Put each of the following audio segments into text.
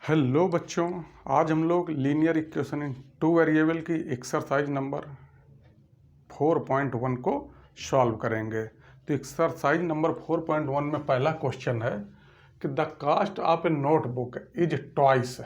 Hello बच्चों, आज हम लोग linear equation in two variable की एक्सरसाइज नंबर 4.1 को सॉल्व करेंगे। तो एक्सरसाइज नंबर 4.1 में पहला क्वेश्चन है कि the cost of a notebook is twice.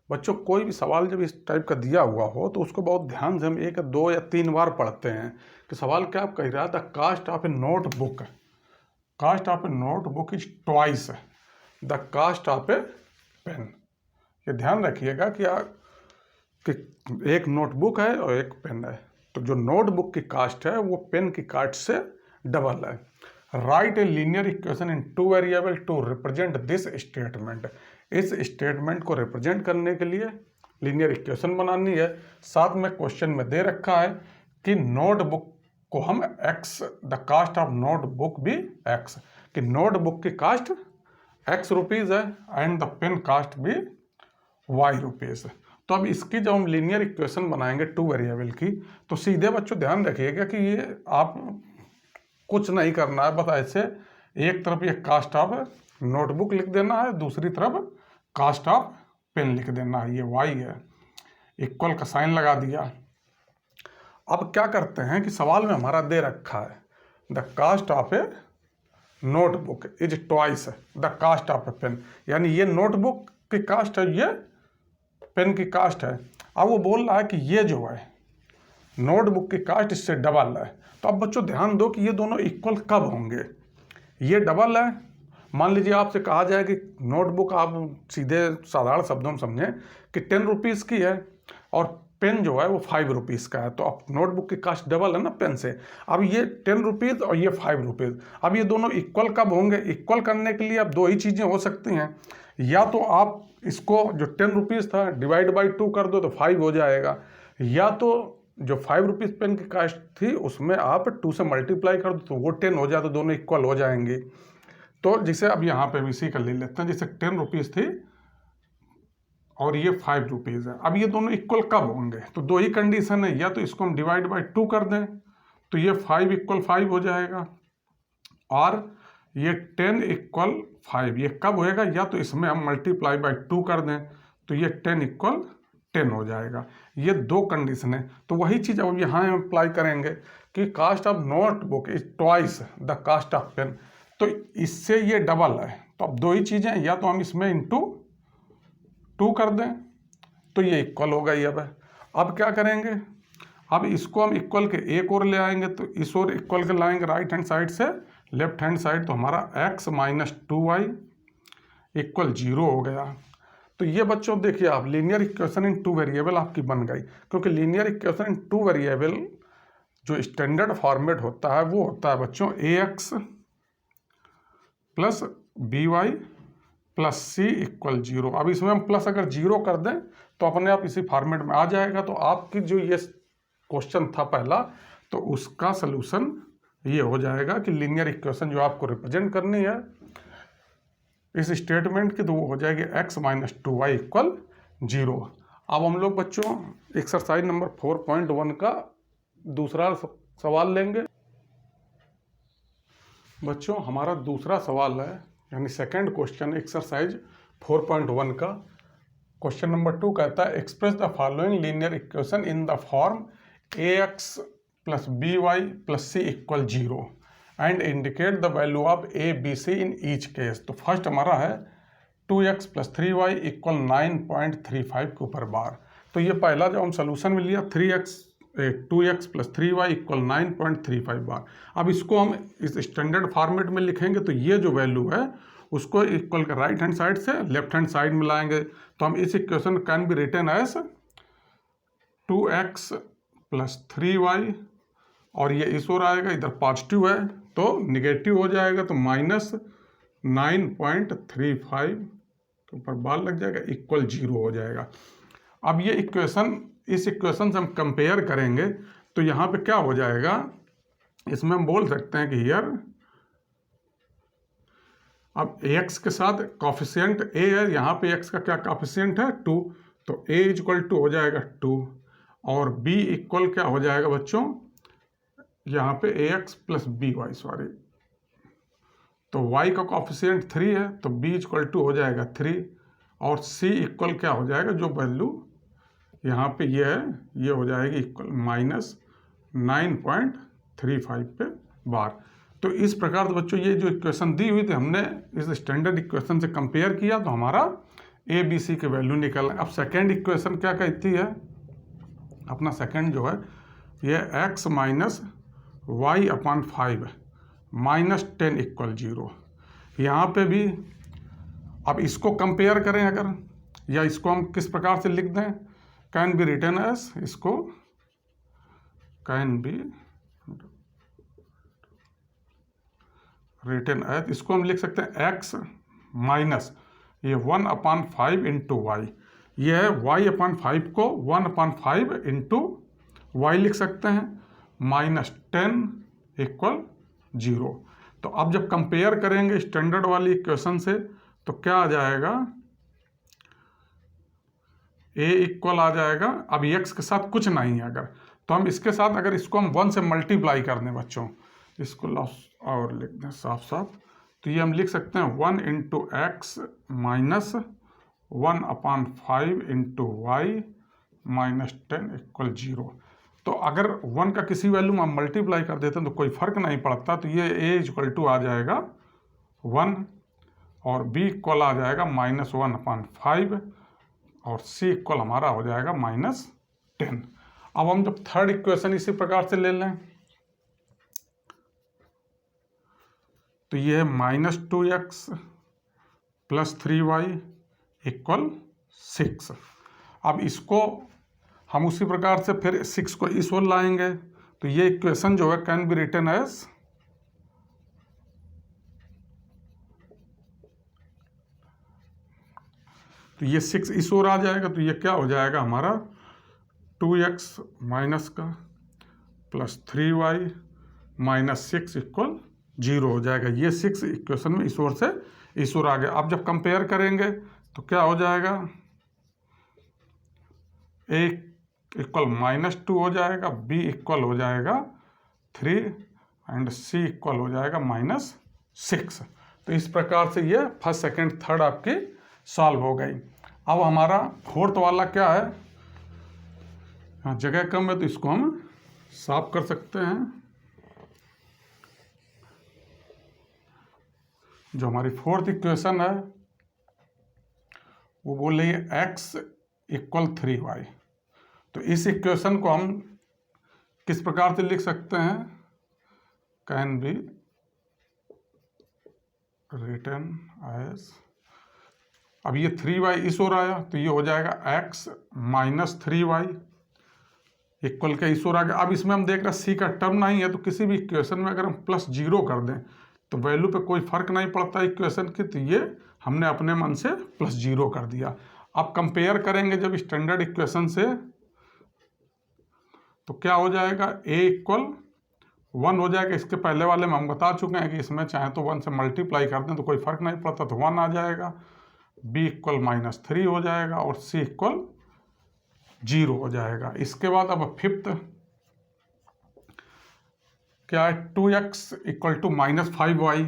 बच्चों, कोई भी सवाल जब इस टाइप का दिया हुआ हो तो उसको बहुत ध्यान से हम 1, 2 या 3 बार पढ़ते हैं कि सवाल क्या कह रहा है। The cost of a notebook, cost of a notebook is twice the cost of a pen. ये ध्यान रखिएगा कि एक नोटबुक है और एक पेन है, तो जो नोटबुक की कास्ट है वो पेन की कास्ट से डबल है। Write a linear equation in two variable to represent this statement. इस स्टेटमेंट को रिप्रेजेंट करने के लिए लीनियर इक्वेशन बनानी है। साथ में क्वेश्चन में दे रखा है कि नोटबुक को हम x, the cost of notebook भी एक्स, कि नोटबुक की कास्ट एक्स रुपीज़ है एंड द पेन कास्ट भी वाई रुपीज़। तो अब इसकी जब हम लीनियर इक्वेशन बनाएंगे टू वेरिएबल की, तो सीधे बच्चों ध्यान रखिएगा कि ये आप कुछ नहीं करना है, बस ऐसे एक तरफ ये कास्ट ऑफ नोटबुक लिख देना है, दूसरी तरफ कास्ट ऑफ पेन लिख देना है। ये वाई है, इक्वल का साइन लगा दिया। अब क्या करते हैं कि सवाल में हमारा दे रखा है the cost of a notebook is twice the cost of a pen, यानी ये नोटबुक की कास्ट है, ये पेन की कास्ट है। अब वो बोल रहा है कि ये जो है नोटबुक की कास्ट इससे डबल है। तो अब बच्चों ध्यान दो कि ये दोनों इक्वल कब होंगे। ये डबल है, मान लीजिए आपसे कहा जाए कि नोटबुक, आप सीधे साधारण शब्दों में समझें कि 10 रुपीज़ की है और पेन जो है वो 5 रुपीज़ का है, तो अब नोटबुक की कास्ट डबल है ना पेन से। अब ये 10 रुपीज़ और ये 5 रुपीज़, अब ये दोनों इक्वल कब होंगे। इक्वल करने के लिए अब दो ही चीज़ें हो सकती हैं, या तो आप इसको जो 10 रुपीज़ था डिवाइड बाई 2 कर दो तो 5 हो जाएगा, या तो जो 5 रुपीज़ पेन की कास्ट थी उसमें आप 2 से मल्टीप्लाई कर दो तो वो 10 हो जाए, तो दोनों इक्वल हो जाएंगे। तो जिसे अब यहाँ पे भी इसी का ले लेते हैं, जैसे 10 रुपीज़ थी और ये 5 रुपीज़ है। अब ये दोनों इक्वल कब होंगे, तो दो ही कंडीशन है, या तो इसको हम डिवाइड बाई 2 कर दें तो ये 5 इक्वल 5 हो जाएगा, और ये 10 इक्वल 5 ये कब होएगा, या तो इसमें हम मल्टीप्लाई बाई 2 कर दें तो ये 10 इक्वल 10 हो जाएगा। ये दो कंडीशन है। तो वही चीज़ अब यहाँ हम अप्लाई करेंगे कि cost of notebook is twice the cost of pen, तो इससे ये डबल है। तो अब दो ही चीज़ें, या तो हम इसमें इंटू 2 कर दें तो ये इक्वल हो गई। अब क्या करेंगे, अब इसको हम इक्वल के एक और ले आएंगे, तो इस और इक्वल के लाएंगे राइट हैंड साइड से लेफ्ट हैंड साइड, तो हमारा x माइनस 2y इक्वल 0 हो गया। तो ये बच्चों देखिए, आप linear equation in two variable आपकी बन गई, क्योंकि linear equation in two variable जो स्टैंडर्ड फॉर्मेट होता है वो होता है बच्चों ax plus by plus c equal 0। अब इसमें हम प्लस अगर 0 कर दें तो अपने आप इसी फॉर्मेट में आ जाएगा। तो आपकी जो ये क्वेश्चन था पहला, तो उसका सलूशन ये हो जाएगा कि लीनियर इक्वेशन जो आपको रिप्रेजेंट करनी है इस स्टेटमेंट की, तो वो हो जाएगी x माइनस 2y इक्वल 0। अब हम लोग बच्चों एक्सरसाइज नंबर 4.1 का दूसरा सवाल लेंगे। बच्चों हमारा दूसरा सवाल है, यानी सेकंड क्वेश्चन एक्सरसाइज 4.1 का। क्वेश्चन नंबर 2 कहता है express the following linear equation in the form ax plus by plus c equal 0 and indicate the value of a b c in each case. तो फर्स्ट हमारा है 2x plus 3y equal 9.35 के ऊपर बार। तो ये पहला जब हम सोल्यूशन में लिया 2x प्लस 3y इक्वल 9.35 बार। अब इसको हम इस स्टैंडर्ड फॉर्मेट में लिखेंगे, तो ये जो वैल्यू है उसको इक्वल के राइट हैंड साइड से लेफ्ट हैंड साइड में लाएंगे, तो हम इस equation can be written as 2x plus 3y, और ये इस ओर आएगा, इधर पॉजिटिव है तो निगेटिव हो जाएगा, तो माइनस 9.35 के ऊपर बार लग जाएगा इक्वल 0 हो जाएगा। अब ये इक्वेशन, इस इक्वेशन से हम कंपेयर करेंगे तो यहाँ पे क्या हो जाएगा, इसमें हम बोल सकते हैं कि हियर अब x के साथ कॉफिशिएंट a है, यहाँ पे x का क्या कॉफिशिएंट है 2, तो a इक्वल टू हो जाएगा 2, और b इक्वल क्या हो जाएगा बच्चों, यहाँ पे ax प्लस by सॉरी, तो y का कॉफिशिएंट 3 है तो b इक्वल टू हो जाएगा 3, और c इक्वल क्या हो जाएगा, जो वैल्यू यहाँ पे ये है ये हो जाएगी इक्वल -9.35 पे बार। तो इस प्रकार से बच्चों ये जो इक्वेशन दी हुई थी हमने इस स्टैंडर्ड इक्वेशन से कंपेयर किया तो हमारा ए बी सी के वैल्यू निकल। अब सेकेंड इक्वेशन क्या कहती है, अपना सेकेंड जो है ये x minus y upon 5 -10 equal 0। यहाँ पे भी अब इसको कंपेयर करें अगर, या इसको हम किस प्रकार से लिख दें, कैन बी रिटन एज, इसको कैन बी रिटन एज, इसको हम लिख सकते हैं x माइनस ये 1/5 इंटू वाई, ये है y/5 को 1/5 इंटू वाई लिख सकते हैं, -10 इक्वल 0। तो अब जब कंपेयर करेंगे स्टैंडर्ड वाली इक्वेशन से तो क्या आ जाएगा, a इक्वल आ जाएगा, अब x के साथ कुछ नहीं है अगर, तो हम इसके साथ अगर इसको हम 1 से मल्टीप्लाई कर दें बच्चों, इसको और लिख दें साफ साफ, तो ये हम लिख सकते हैं 1 into x minus 1/5 into y -10 equal 0। तो अगर 1 का किसी वैल्यू में हम मल्टीप्लाई कर देते हैं तो कोई फर्क नहीं पड़ता, तो ये a इक्वल टू आ जाएगा 1 और b इक्वल आ जाएगा -1/5 और c इक्वल हमारा हो जाएगा -10। अब हम जब थर्ड इक्वेशन इसी प्रकार से ले लें तो ये है -2x प्लस 3y इक्वल 6। अब इसको हम उसी प्रकार से फिर 6 को इस ओर लाएंगे तो ये इक्वेशन जो है कैन बी रिटन एज, तो ये 6 इस ओर आ जाएगा तो ये क्या हो जाएगा हमारा 2x माइनस का प्लस 3y -6 इक्वल 0 हो जाएगा। ये 6 इक्वेशन में इस ओर से इस ओर आ गया। अब जब कंपेयर करेंगे तो क्या हो जाएगा, a इक्वल -2 हो जाएगा, b इक्वल हो जाएगा 3 एंड c इक्वल हो जाएगा -6। तो इस प्रकार से ये फर्स्ट सेकंड थर्ड आपकी सॉल्व हो गई। अब हमारा फोर्थ वाला क्या है, यहाँ जगह कम है तो इसको हम साफ कर सकते हैं। जो हमारी फोर्थ इक्वेशन है वो बोल रही है x इक्वल 3y। तो इस इक्वेशन को हम किस प्रकार से लिख सकते हैं, कैन बी रिटन एज, अब ये 3y इस ओर आया तो ये हो जाएगा x माइनस 3y इक्वल के इस ओर आ गया। अब इसमें हम देख रहे हैं c का टर्म नहीं है तो किसी भी इक्वेशन में अगर हम +0 कर दें तो वैल्यू पे कोई फर्क नहीं पड़ता इक्वेशन की, तो ये हमने अपने मन से +0 कर दिया। अब कंपेयर करेंगे जब स्टैंडर्ड इक्वेशन से तो क्या हो जाएगा, a इक्वल 1 हो जाएगा। इसके पहले वाले में हम बता चुके हैं कि इसमें चाहे तो 1 से मल्टीप्लाई कर दें तो कोई फर्क नहीं पड़ता, तो 1 आ जाएगा, b इक्वल -3 हो जाएगा और c इक्वल 0 हो जाएगा। इसके बाद अब फिफ्थ क्या है, 2x इक्वल टू -5y।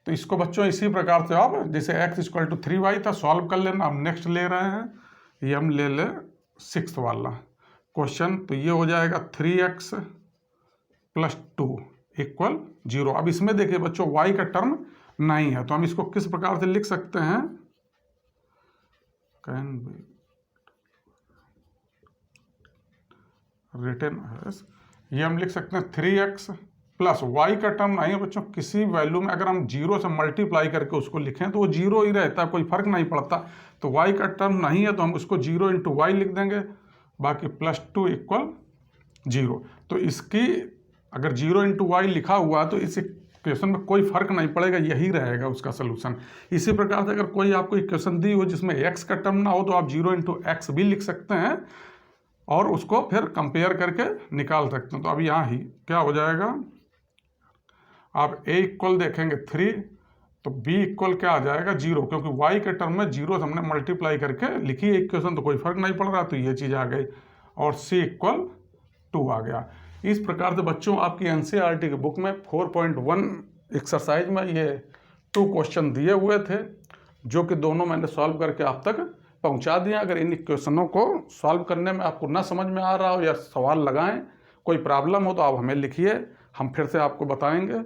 तो इसको बच्चों इसी प्रकार से अब जैसे x इक्वल टू 3y था सॉल्व कर लेना। अब नेक्स्ट ले रहे हैं, ये हम ले लें सिक्स्थ वाला क्वेश्चन, तो ये हो जाएगा 3x प्लस 2 इक्वल 0। अब इसमें देखिए बच्चों y का टर्म नहीं है तो हम इसको किस प्रकार से लिख सकते हैं, कैन बी रिटन एज, ये हम लिख सकते हैं 3x प्लस y का टर्म नहीं है बच्चों, किसी वैल्यू में अगर हम 0 से मल्टीप्लाई करके उसको लिखें तो वो 0 ही रहता है, कोई फर्क नहीं पड़ता। तो y का टर्म नहीं है तो हम उसको 0 इंटू वाई लिख देंगे, बाकी +2 इक्वल 0। तो इसकी अगर 0 इंटू वाई लिखा हुआ तो इस इक्वेशन में कोई फर्क नहीं पड़ेगा, यही रहेगा उसका सोल्यूशन। इसी प्रकार से अगर कोई आपको इक्वेशन दी हो जिसमें x का टर्म ना हो तो आप 0 इंटू एक्स भी लिख सकते हैं और उसको फिर कंपेयर करके निकाल सकते हैं। तो अब यहाँ ही क्या हो जाएगा, आप a इक्वल देखेंगे 3 तो b इक्वल क्या आ जाएगा 0, क्योंकि y के टर्म में 0 से हमने मल्टीप्लाई करके लिखी है इक्वेशन तो कोई फर्क नहीं पड़ रहा, तो ये चीज़ आ गई और c इक्वल 2 आ गया। इस प्रकार से बच्चों आपकी NCERT की बुक में 4.1 एक्सरसाइज में ये 2 क्वेश्चन दिए हुए थे। जो कि दोनों मैंने सॉल्व करके आप तक पहुंचा दिया। अगर इन क्वेश्चनों को सॉल्व करने में आपको ना समझ में आ रहा हो या सवाल लगाएं, कोई प्रॉब्लम हो तो आप हमें लिखिए, हम फिर से आपको बताएंगे।